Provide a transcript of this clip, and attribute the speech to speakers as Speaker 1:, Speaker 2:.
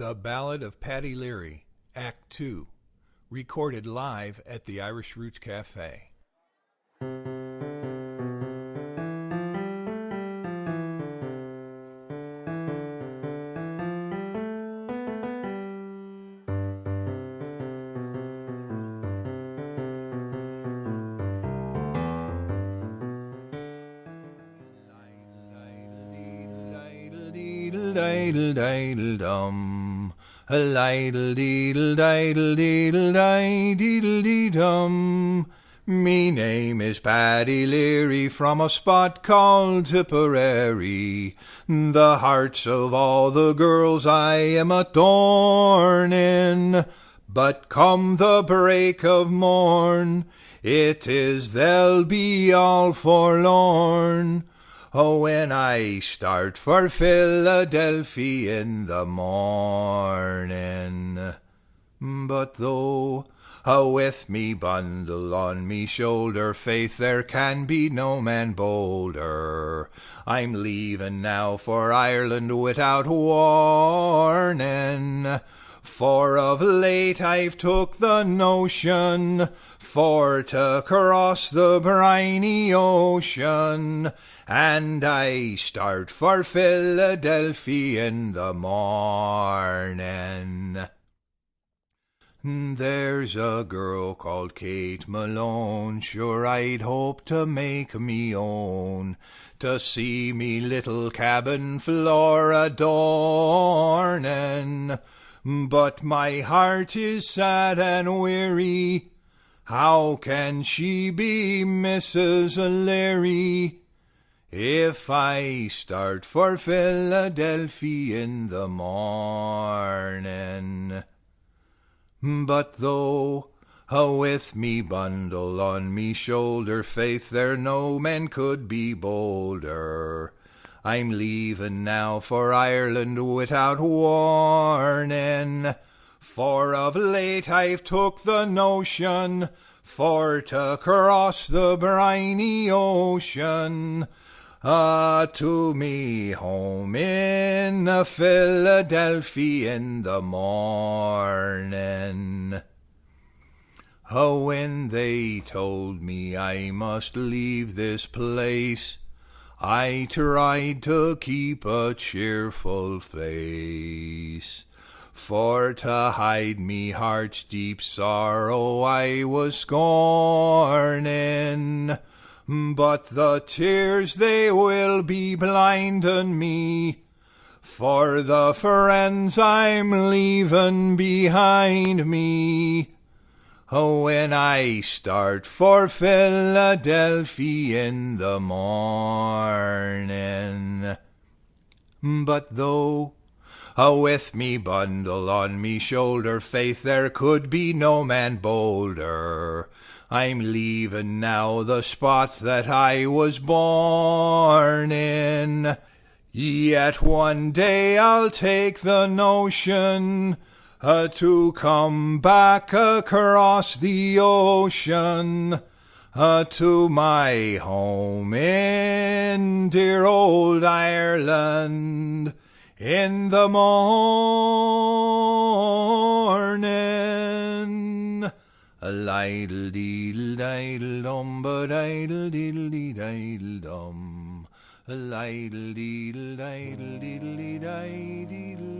Speaker 1: The Ballad of Paddy Leary, Act 2, recorded live at the Irish Roots Cafe. Diddle-diddle-dum, a liddle-diddle-diddle-diddle-diddle-dum. Me name is Paddy Leary from a spot called Tipp-er-ar-y. The hearts of all the girls I am a thorn in. But come the break of morn, it is they'll be all forlorn. Oh, when I start for Philadelphia in the morning. But though with me bundle on me shoulder, faith there can be no man bolder. I'm leaving now for Ireland without warning. For of late I've took the notion for to cross the briny ocean, and I start for Philadelphia in the morning. There's a girl called Kate Malone, sure I'd hope to make me own, to see me little cabin floor adornin'. But my heart is sad and weary, how can she be Mrs. Leary? If I start for Philadelphia in the morning. But though with me bundle on me shoulder, faith there no man could be bolder. I'm leaving now for Ireland without warning. For of late I've took the notion for to cross the briny ocean, to me home in Philadelphia in the morning. When they told me I must leave this place, I tried to keep a cheerful face. For to hide me heart's deep sorrow I was scorning. But the tears they will be blindin' me, for the friends I'm leavin' behind me. When I start for Philadelphia in the morning. But though with me bundle on me shoulder, faith there could be no man bolder. I'm leaving now the spot that I was born in. Yet one day I'll take the notion to come back across the ocean, to my home in dear old Ireland in the morning. A liddle-deedle-diddle-dum, ba-diddle-diddle-diddle-dum. A liddle-deedle-diddle-diddle-diddle-diddle.